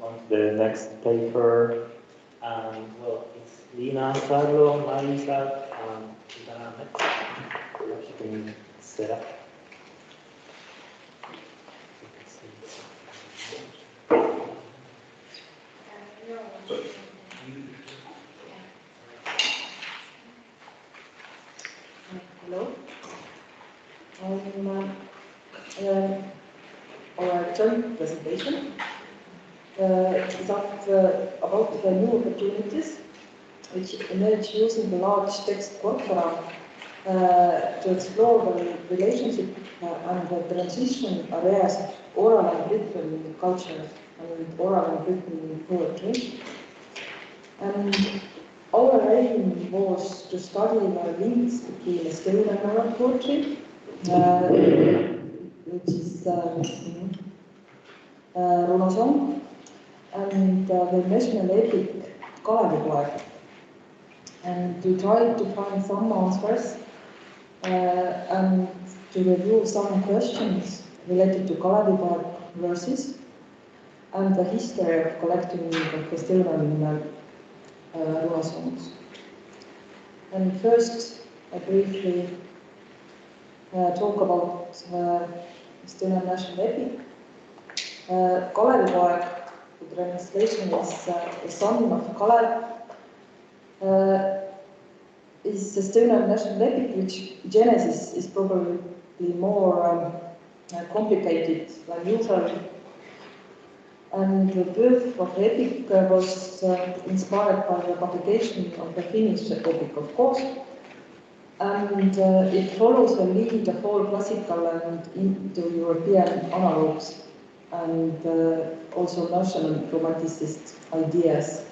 on to the next paper. Well, it's Liina Saarlo, Marisa, and Susanna Mett. Perhaps you can set up. Hello. Our joint presentation is about the new opportunities which emerge using the large text corpora to explore the relationship and the transition areas of oral and written culture and oral and written poetry. And our aim was to study the links between Estonian oral poetry, which is runasong, and the national epic Kalevipoeg, and to try to find some answers and to review some questions related to Kalevipoeg verses and the history of collecting of Estonian runasongs. And first, I briefly talk about Estonian national epic. Kalevipoeg, the translation is the son of Kalev, is Estonian national epic, which genesis is probably more complicated than usual. And the birth of the epic was inspired by the publication of the Finnish epic, of course. And it follows the lead of all classical and Indo-European analogues and also national romanticist ideas.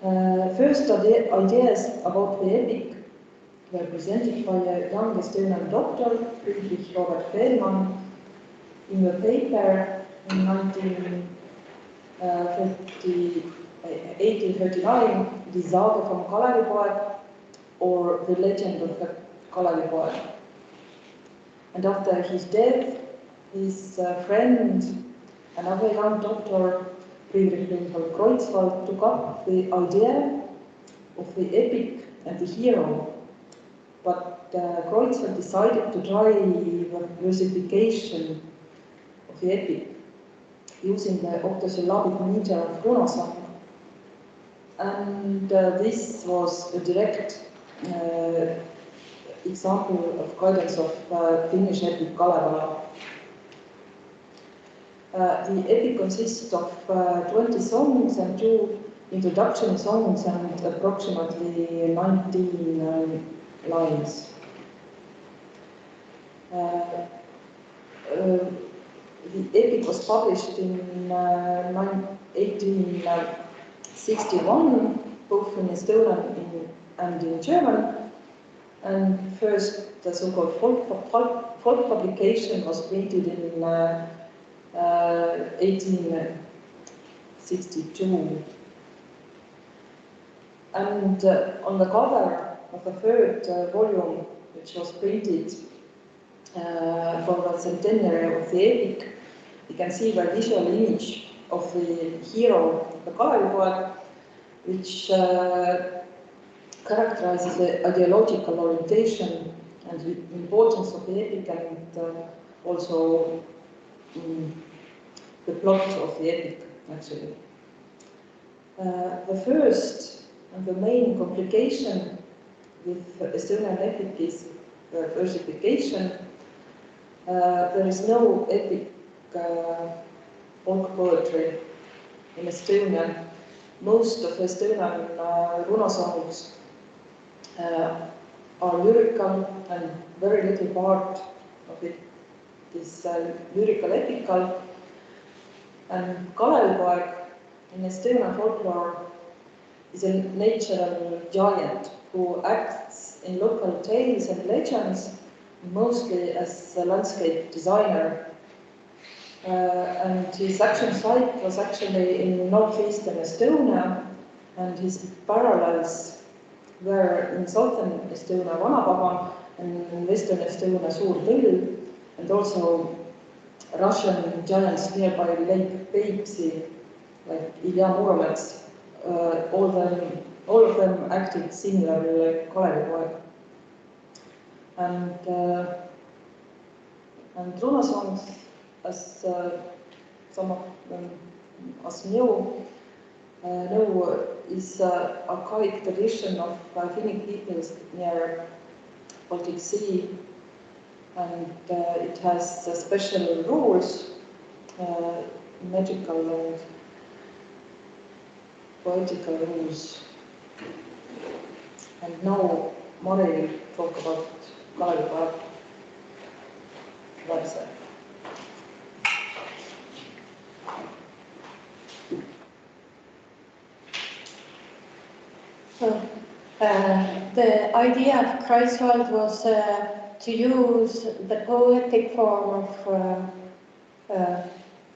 First ideas about the epic were presented by a young Estonian doctor, Friedrich Robert Fehlmann, in the paper in 1839, The Saga from Kalevipoeg, or The Legend of the Kalevipoeg. And after his death, his friend, another young doctor, Friedrich Wilhelm Kreutzwald, took up the idea of the epic and the hero. But Kreutzwald decided to try the versification of the epic using the octosyllabic meter of runasong. And this was a direct example of guidance of Finnish epic Kalevala. The epic consists of 20 songs and 2 introduction songs and approximately 19 lines. The epic was published in 1861, both in Estonian and in German. And first, the so-called folk publication was printed in 1862. And on the cover of the third volume, which was printed for the centenary of the epic, you can see the visual image of the hero of the Kalevipoeg, which characterizes the ideological orientation and the importance of the epic and also the plot of the epic, actually. The first and the main complication with Estonian epic is versification. There is no epic folk poetry in Estonia. Most of Estonian runasongs are lyrical, and very little part of it is lyrical epical. And Kalevipoeg in Estonian folklore is a natural giant who acts in local tales and legends, mostly as a landscape designer. And his action site was actually in northeastern Estonia, and his parallels were in southern Estonia Vana-Pagan and in western Estonia Suur Tõll, and also Russian giants nearby Lake Peipsi, like Ilya Muromets, all of them acted similarly like Kalevipoeg. And Runa songs, as some of them as know, is archaic tradition of Finnic peoples near Baltic Sea, and it has special rules, magical and poetical rules. And now Mari will talk about Kalevipoeg. So, the idea of Kreiswald was to use the poetic form of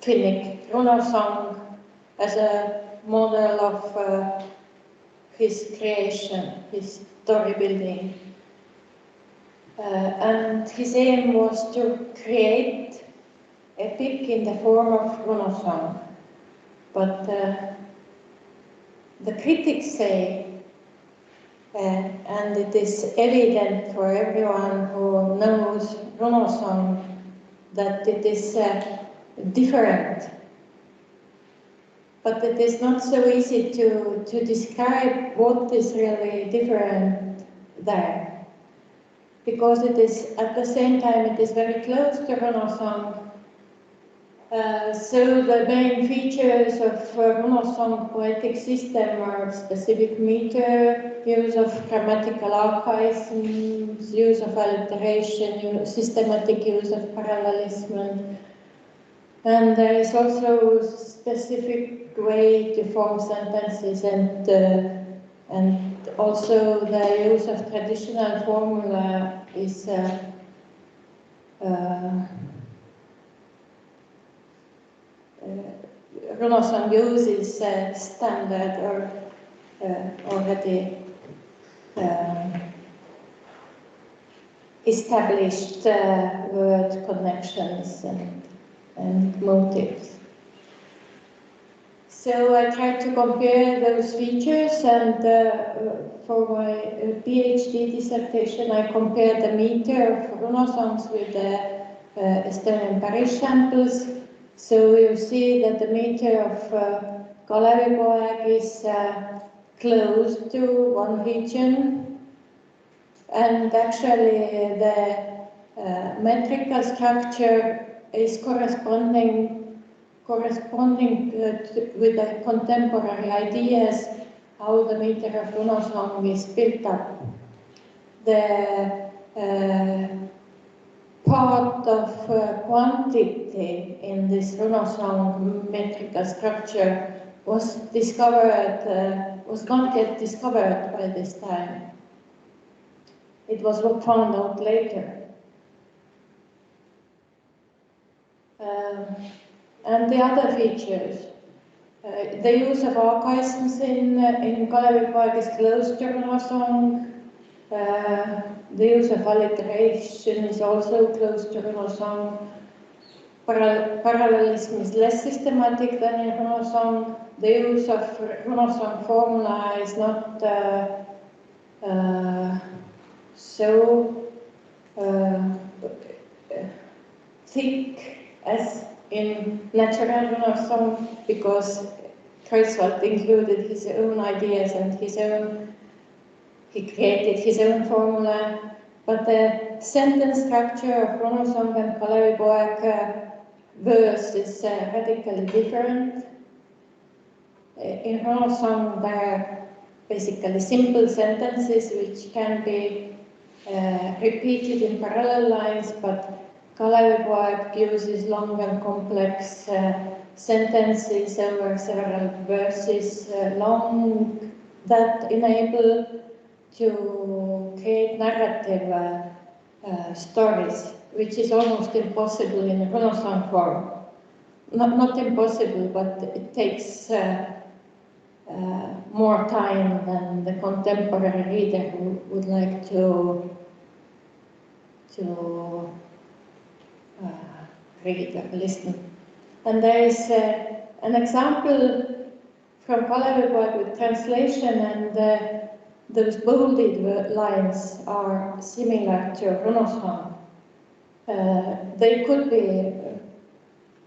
Finnic runa song as a model of his creation, his story building. And his aim was to create epic in the form of runa song. But the critics say, and it is evident for everyone who knows runa song, that it is different. But it is not so easy to describe what is really different there. Because it is, at the same time, it is very close to runa song. So the main features of runa song poetic system are specific meter, use of grammatical archaisms, use of alliteration, systematic use of parallelism, and there is also specific way to form sentences, and also the use of traditional formula is runa song uses standard or already established word connections and motives. So I tried to compare those features, and for my PhD dissertation I compared the meter of runa songs with the Estonian parish samples. So you see that the meter of Kalevipoeg is close to one region, and actually the metrical structure is corresponding with the contemporary ideas how the meter of runa song is built up. The part of quantity in this runa song metrical structure was discovered, was not yet discovered by this time. It was found out later. And the other features, the use of archaisms in Kalevipoeg is close to runa song. The use of alliteration is also close to runa song. Parallelism is less systematic than in runa song. The use of runa song formula is not so thick as in natural runa song, because Kreiswald included his own ideas and he created his own formula. But the sentence structure of runa song and Kalevipoeg verse is radically different. In runa song there are basically simple sentences which can be repeated in parallel lines, but Kalevipoeg uses long and complex sentences over several verses long that enable to create narrative stories, which is almost impossible in a runa song form. Not impossible, but it takes more time than the contemporary reader who would like to read or listen. And there is an example from Kalevipoeg with translation, and those bolded lines are similar to Runo song. They could be,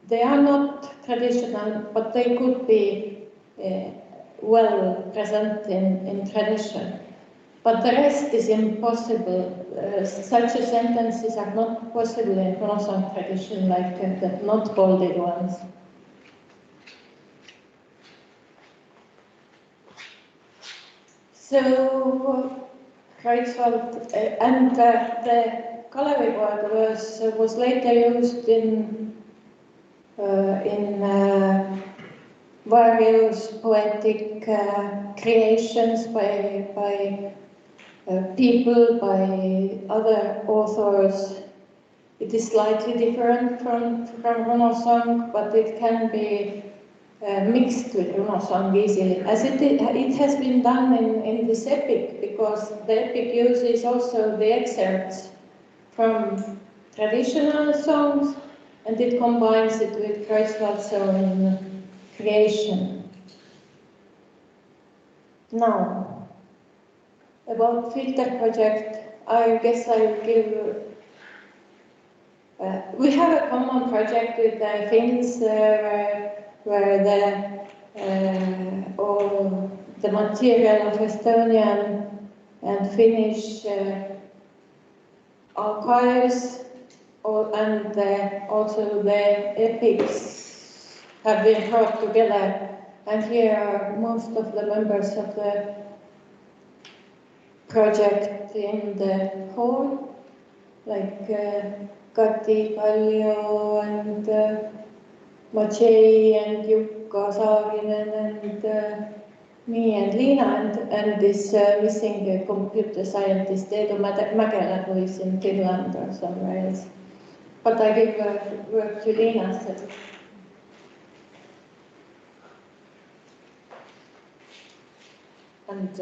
they are not traditional, but they could be well present in tradition. But the rest is impossible. Such a sentences are not possible in Runo song tradition, like the not bolded ones. So, Kreutzwald, and the Kalevipoeg was later used in various poetic creations by people, by other authors. It is slightly different from Runo song, but it can be mixed with Runo song easily, as it has been done in this epic, because the epic uses also the excerpts from traditional songs, and it combines it with Kreutzwald's own creation. Now, about filter project, I guess I will give. We have a common project with the Finns where all the material of Estonian and Finnish archives and also the epics have been brought together, and here are most of the members of the project in the hall, like Kati, Kallio, and Maciej, and Jukka Saarinen, and me and Liina, and this missing computer scientist Eedu Mäkelä, who is in Finland or somewhere else. But I give word to Liina. So. And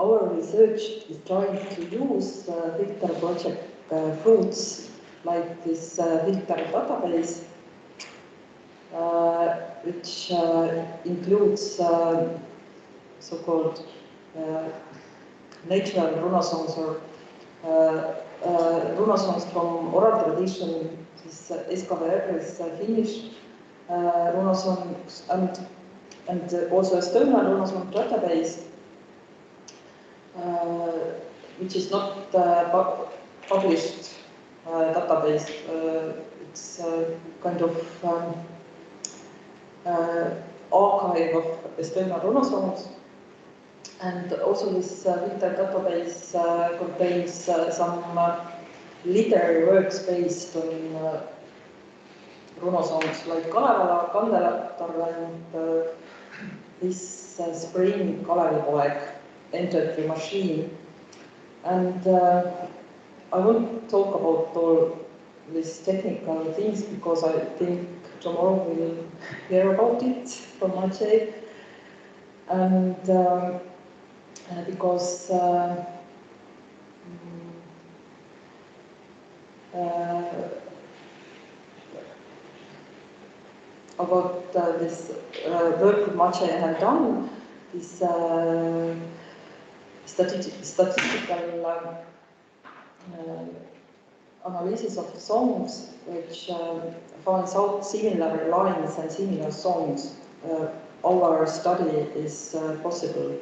our research is trying to use filter project fruits like this filter database, which includes so-called natural Runo songs or Runo songs from oral tradition. This SKVR is Finnish Runo songs and also Estonian Runo song database, which is not published database. It's kind of archive of Estonian Runo songs. And also this filter database contains some literary works based on Runo songs like Kalevala, Kandelatar, and this spring Kalevipoeg entered the machine. And I won't talk about all these technical things because I think tomorrow we'll hear about it from Maciej. And because about this work Maciej had done, this statistical analysis of the songs, which finds out similar lines and similar songs. Our study is possible.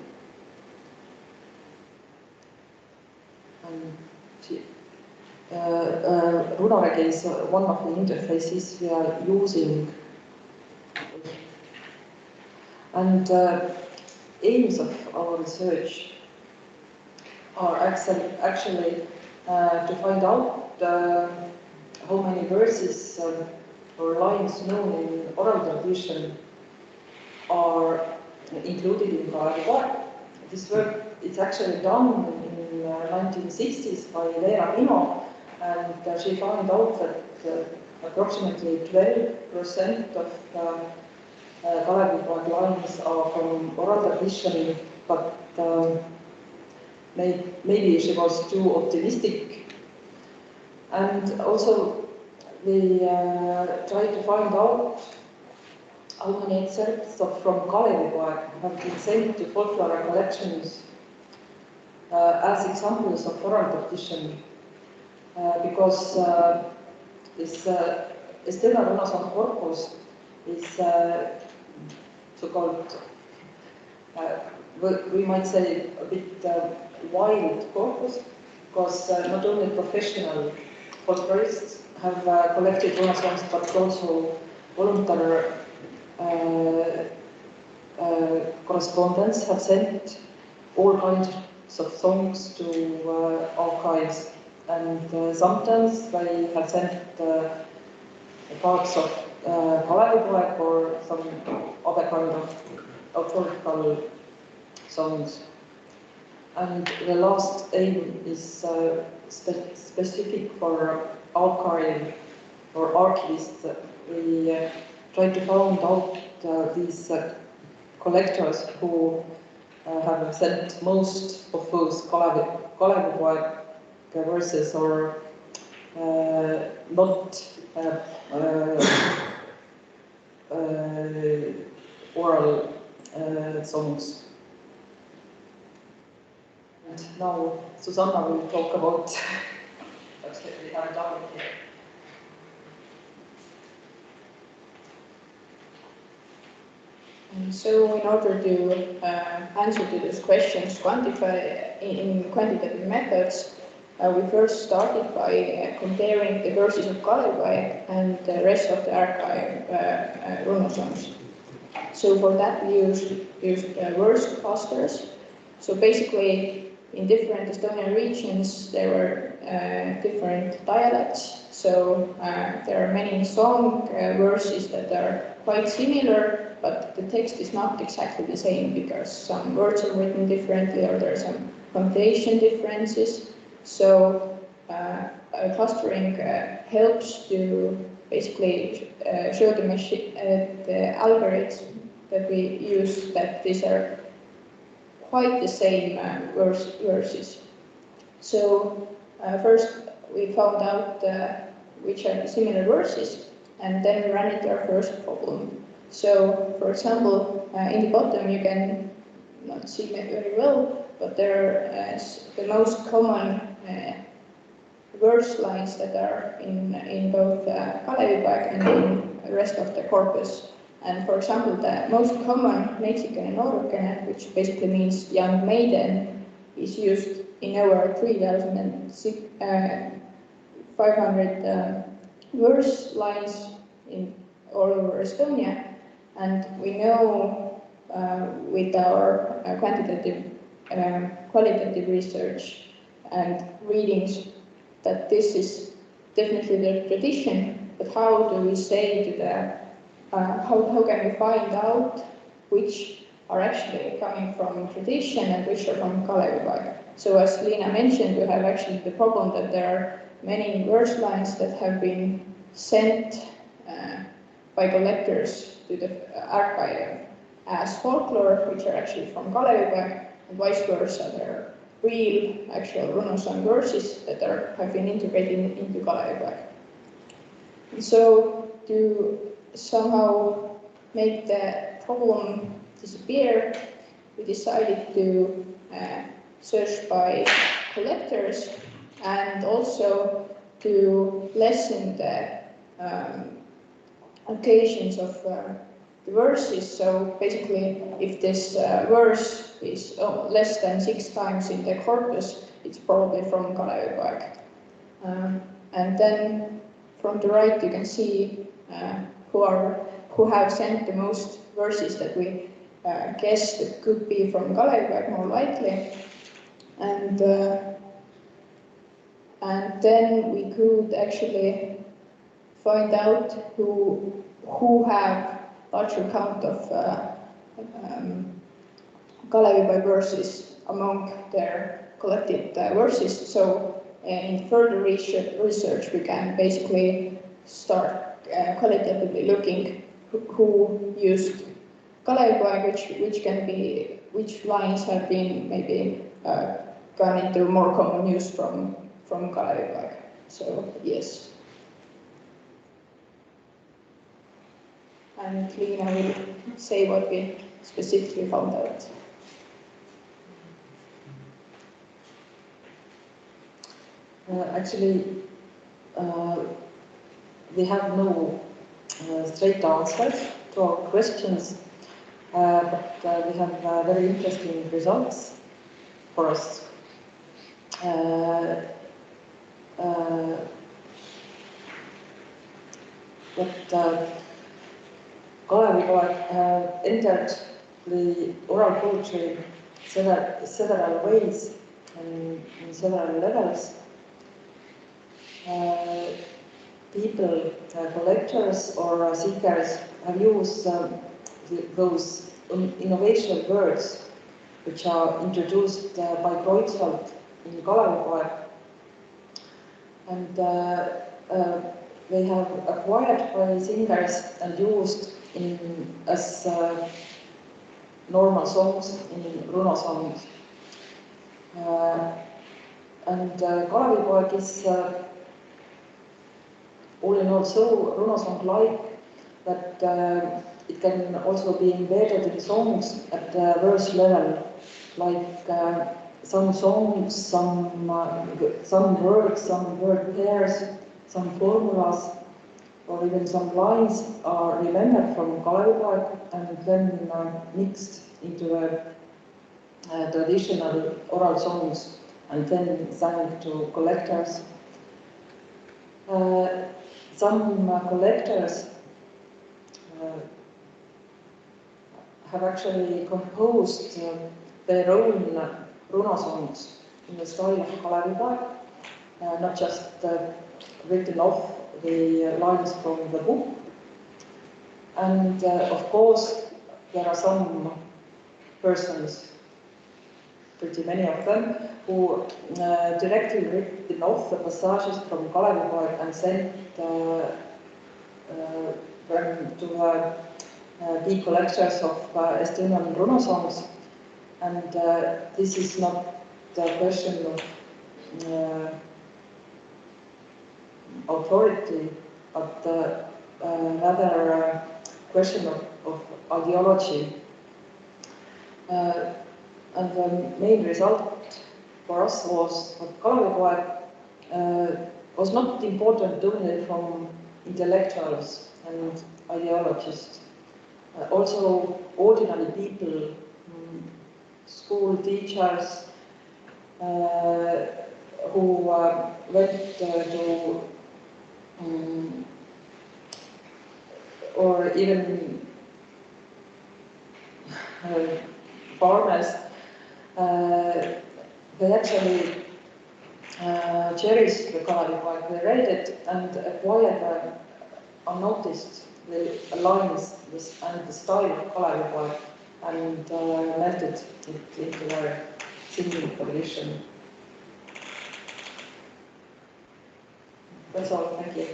Runareg is one of the interfaces we are using. And aims of our research are actually to find out how many verses or lines known in oral tradition are included in Kalevipoeg. This work is actually done in 1960s by Leena Pino, and she found out that approximately 12% of Kalevipoeg lines are from oral tradition, but maybe she was too optimistic. And also we tried to find out how many excerpts from Kalevipoeg have been sent to folklore collections as examples of oral tradition, because this Estella Runasong corpus is so-called, we might say, a bit wild corpus, because not only professional folklorists have collected Runasongs, but also voluntary correspondents have sent all kinds of songs to archives, and sometimes they have sent parts of Kalevipoeg or some other kind of authorical songs. And the last aim is specific for archive or archivists. We try to find out these collectors who have sent most of those Kalevipoeg verses or not oral songs. And now Susanna will talk about what we have done here. So in order to answer to these questions in quantitative methods, we first started by comparing the verses of Kalevipoeg and the rest of the archive Runasongs. So for that we used verse clusters. So basically in different Estonian regions there were different dialects. So there are many song verses that are quite similar, but the text is not exactly the same because some words are written differently or there are some punctuation differences. So clustering helps to basically show the algorithms that we use that these are quite the same verses. So first we found out which are the similar verses, and then we ran into our first problem. So, for example, in the bottom you can not see it very well, but there are the most common verse lines that are in both Kalevipoeg and in the rest of the corpus. And for example, the most common Mexican Norukene, which basically means young maiden, is used in over 3,500 verse lines in all over Estonia. And we know with our qualitative research and readings that this is definitely the tradition, but how do we say to the, how can we find out which are actually coming from tradition and which are from Kalevipoeg? So as Liina mentioned, we have actually the problem that there are many verse lines that have been sent by collectors to the archive as folklore, which are actually from Kalevipoeg, and vice versa. There are real, actual Runasong verses that have been integrated into Kalevipoeg. And so to somehow make the problem disappear, we decided to search by collectors and also to lessen the occasions of the verses. So basically, if this verse is less than 6 times in the corpus, it's probably from Kalevipoeg. And then from the right, you can see who have sent the most verses that we guess that could be from Kalevipoeg more likely. And then we could actually find out who have larger count of Kalevipoeg verses among their collected verses. So in further research we can basically start qualitatively looking who used Kalevipoeg, which lines have been maybe gone into more common use from Kalevipoeg. So yes. and Liina will say what we specifically found out. Actually, we have no straight answers to our questions, but we have very interesting results for us. Kalevipoeg entered the oral poetry several ways and in several levels. People, collectors or seekers have used those innovation words which are introduced by Kreutzwald in Kalevipoeg, and they have acquired by singers and used as normal songs in runo songs. Kalevipoeg is all in all so runo song-like that it can also be embedded in songs at the verse level, like some songs, some words, some word pairs, some formulas, or even some lines are remembered from Kalevipoeg and then mixed into traditional oral songs and then sung to collectors. Some collectors have actually composed their own runo songs in the style of Kalevipoeg, not just written off the lines from the book. And of course, there are some persons, pretty many of them, who directly written off the passages from Kalevipoeg and sent them to big collectors of Estonian runo songs. And this is not a question of authority, but rather a question of ideology. And the main result for us was that Kalevipoeg was not important only from intellectuals and ideologists. Also ordinary people, school teachers, who went to or even farmers, they actually cherished the Kalevipoeg. They read it and acquired unnoticed the lines and the style of Kalevipoeg and melted it into their singing tradition. That's all, thank you.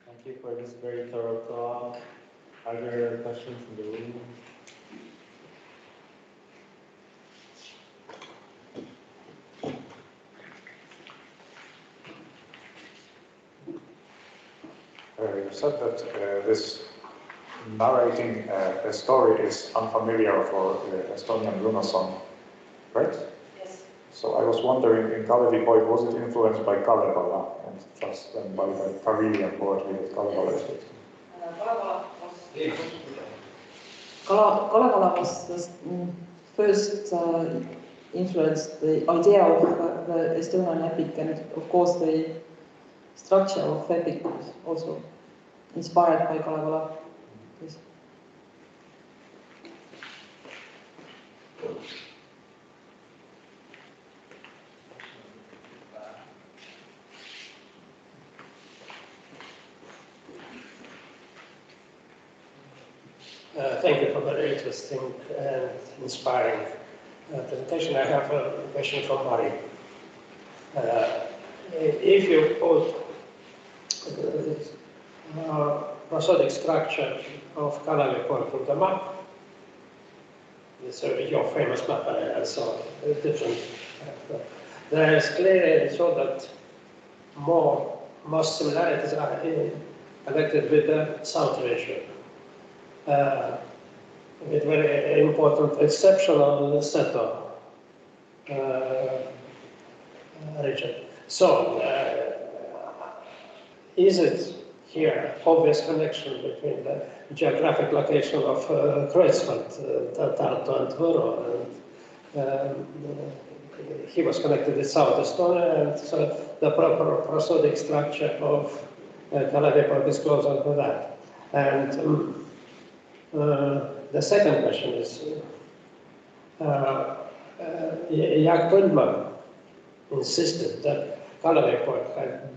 Thank you for this very thorough talk. Are there questions in the room? You said that this narrating a story is unfamiliar for Estonian runo song, right? Yes. So I was wondering, in Kalevipoeg, was it influenced by Kalevala and just then by Karelian poetry that Kalevala is written? Kalevala was first influenced the idea of the Estonian epic, and of course the structure of epic was also inspired by Kalevala. Yes. Thank you for very interesting and inspiring presentation. I have a question from Mari. If you put prosodic structure of Kalevipoeg from the map. This is your famous map, I saw different. There is clearly so that most similarities are connected with the south ratio, with very important exceptional seto region. So, is it here obvious connection between the geographic location of Kreuzfeld, Tartu and Võru, and he was connected with South Estonia, and so the proper prosodic structure of Kalevipoeg is closer to that. And the second question is, Jaak Põldmaa insisted that Kalevipoeg had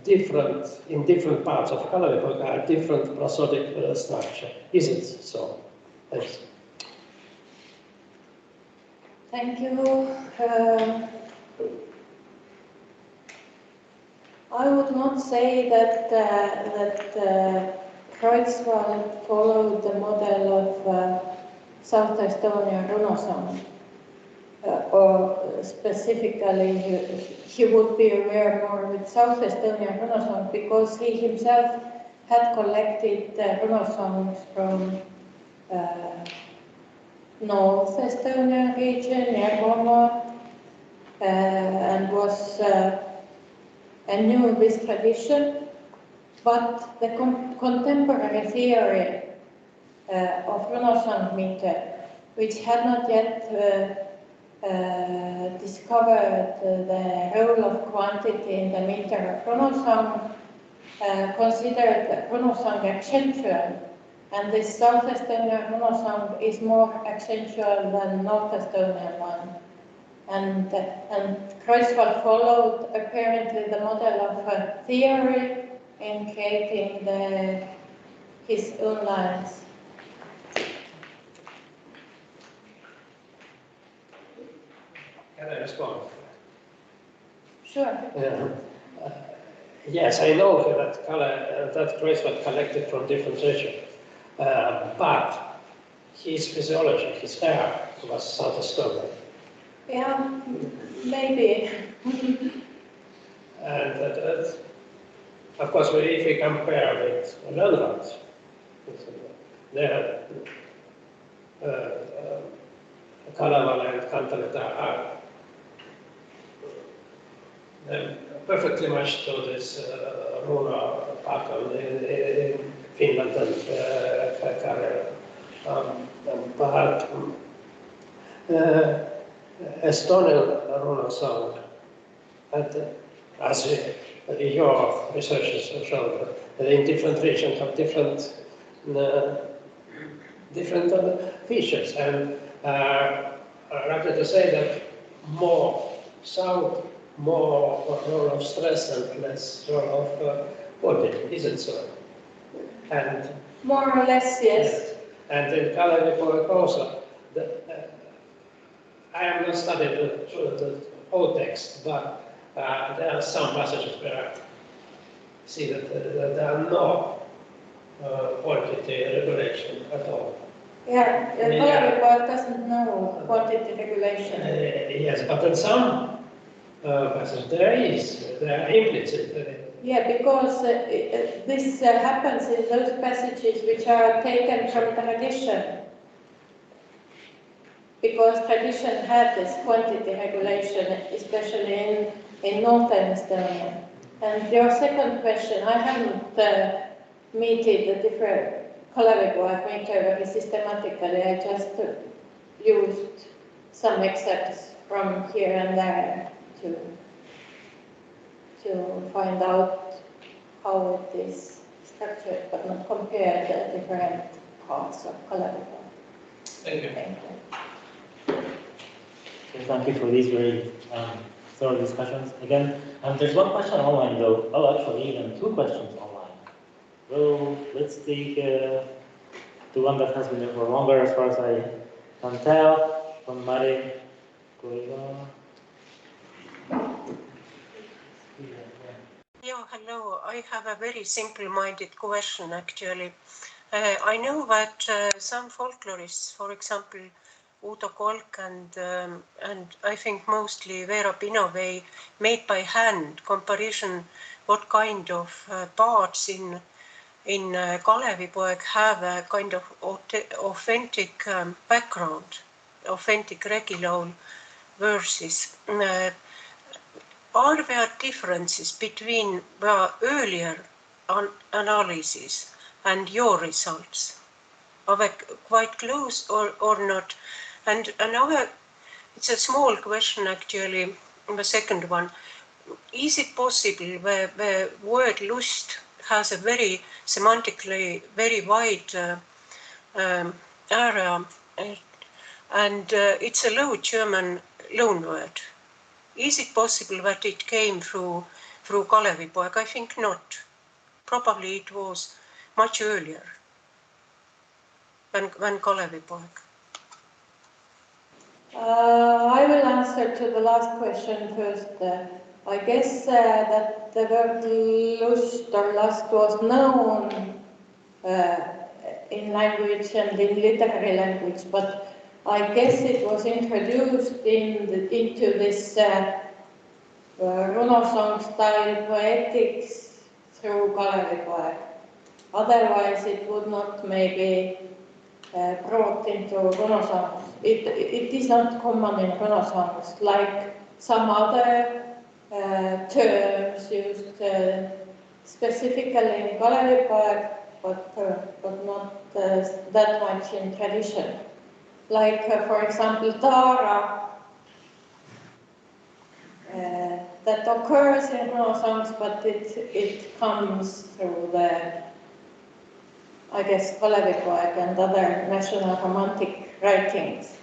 in different parts of Kalevipoeg had different prosodic structure. Is it so? Thanks. Thank you. I would not say that Kreutzwald followed the model of South Estonia Runosong, or specifically he would be aware more with South Estonia Runosong because he himself had collected Runosongs from North Estonia region, near Võru, and was and knew this tradition, but the contemporary theory of Runosong meter, which had not yet discovered the role of quantity in the meter of Runosong, considered Runosong accentual, and this South Estonian Runosong is more accentual than North Estonian one. And Kreuzfeld followed apparently the model of theory in creating his own lines. Can I respond? Sure. Yes, I know that Kreuzfeld collected from different regions, but his physiology, his air was South Estonian. Yeah, maybe. And of course, if we compare with Lönnrot, there Kalevala and Kantaleta are perfectly matched to this Runa pattern in Finland and Karela. But Estonian Runosong, as your researchers have shown, in different regions have different features, and rather to say that more south, more role of stress and less role of body, isn't so? And more or less, yes. And in Kalevipoeg also, I have not studied the whole text, but there are some passages where I see that there are no quantity regulation at all. Yeah, Kalevipoeg doesn't know quantity regulation. Yes, but in some passages there are implicit. Yeah, because this happens in those passages which are taken from tradition. Because tradition had this quantity regulation, especially in northern Estonia. And your second question, I haven't meted the different Kalevipoeg meter very systematically. I just used some excerpts from here and there to find out how it is structured, but not compare the different parts of Kalevipoeg. Thank you. Thank you. Thank you for these very thorough discussions. Again, there's one question online though. Oh, actually, even two questions online. So let's take the one that has been there for longer, as far as I can tell, from Mari Koiva. Joo, hello. I have a very simple-minded question, actually. I know that some folklorists, for example, Udo Kolk and I think mostly Veera Pino, they made by hand comparison what kind of parts in Kalevipoeg have a kind of authentic background, authentic Regilaul verses. Are there differences between the earlier analysis and your results? Are they quite close or not? And another, it's a small question actually, the second one. Is it possible the word lust has a very semantically very wide area and it's a Low German loanword? Is it possible that it came through Kalevipoeg? I think not. Probably it was much earlier than Kalevipoeg. I will answer to the last question first. I guess that the word lust or lust was known in language and in literary language, but I guess it was introduced into this Runosong style poetics through Kalevipoeg. Otherwise, it would not maybe brought into Runosongs. It is not common in Runosongs like some other terms used specifically in Kalevipoeg, but not that much in tradition. Like, for example, Tara, that occurs in Runosongs, but it comes through the, I guess, Kalevipoeg and other national romantic writings.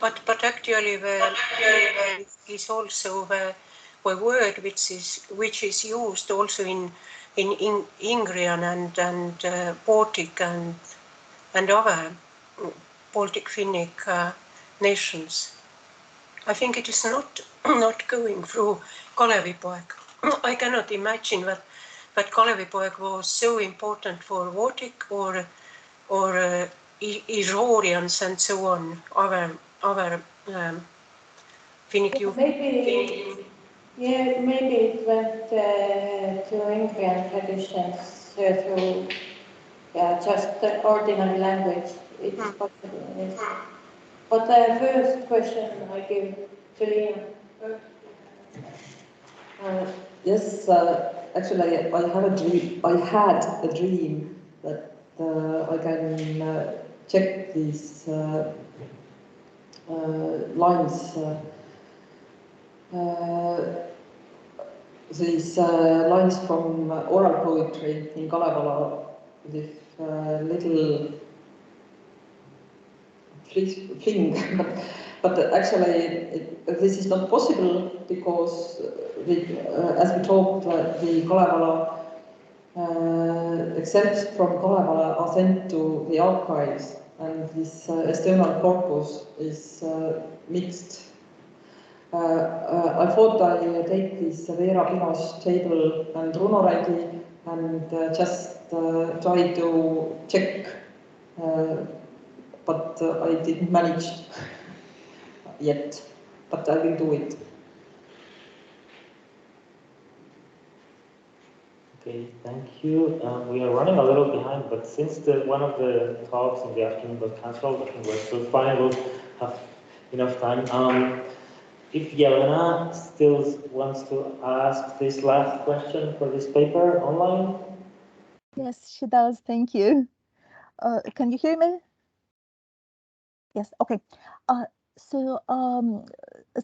But actually, is also the word which is used also in Ingrian and Baltic and other Baltic Finnic nations. I think it is not going through Kalevipoeg. I cannot imagine that Kalevipoeg was so important for Baltic or Irorians and so on, other Finnic youth. Maybe it went to Ingrian traditions through just ordinary language. It's possible, yes. But the first question I give to Liina. Yes, actually, I had a dream that I can check these lines. These lines from oral poetry in Kalevala with little fling, but actually this is not possible because as we talked, the Kalevala excerpts from Kalevala are sent to the archives, and this external corpus is mixed. I thought I take this Veera Pino's table and Runoreidi and just try to check, but I didn't manage yet, but I will do it. Okay, thank you. We are running a little behind, but since one of the talks in the afternoon got cancelled, I think we're still fine. We'll have enough time. If Jelena still wants to ask this last question for this paper online? Yes, she does. Thank you. Can you hear me? Yes. Okay. So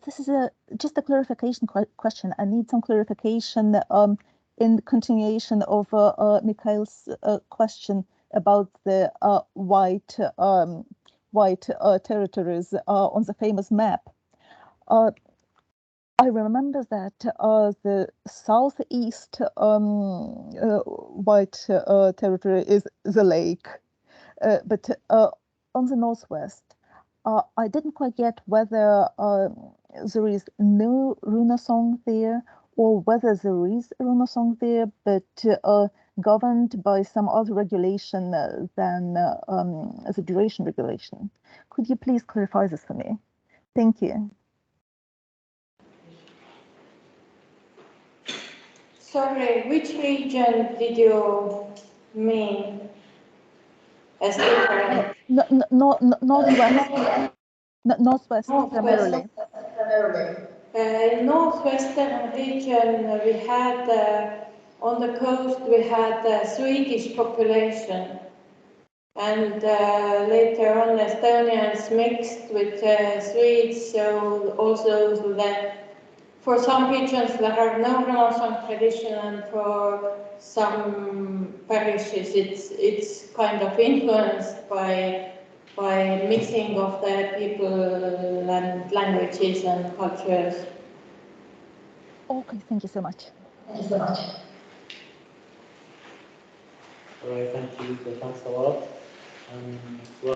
this is just a clarification question. I need some clarification in continuation of Mikhail's question about the white territories on the famous map. I remember that the southeast white territory is the lake, but on the northwest, I didn't quite get whether there is no Runosong there or whether there is a Roma song there, but governed by some other regulation than the duration regulation. Could you please clarify this for me? Thank you. Sorry, which region did you mean as different? Northwest. Northwest primarily. In northwestern region, we had on the coast we had the Swedish population, and later on Estonians mixed with Swedes. So also that for some regions there are no Renaissance tradition, and for some parishes it's kind of influenced by mixing of the people and languages and cultures. Okay, thank you so much. All right, thank you. So thanks a lot.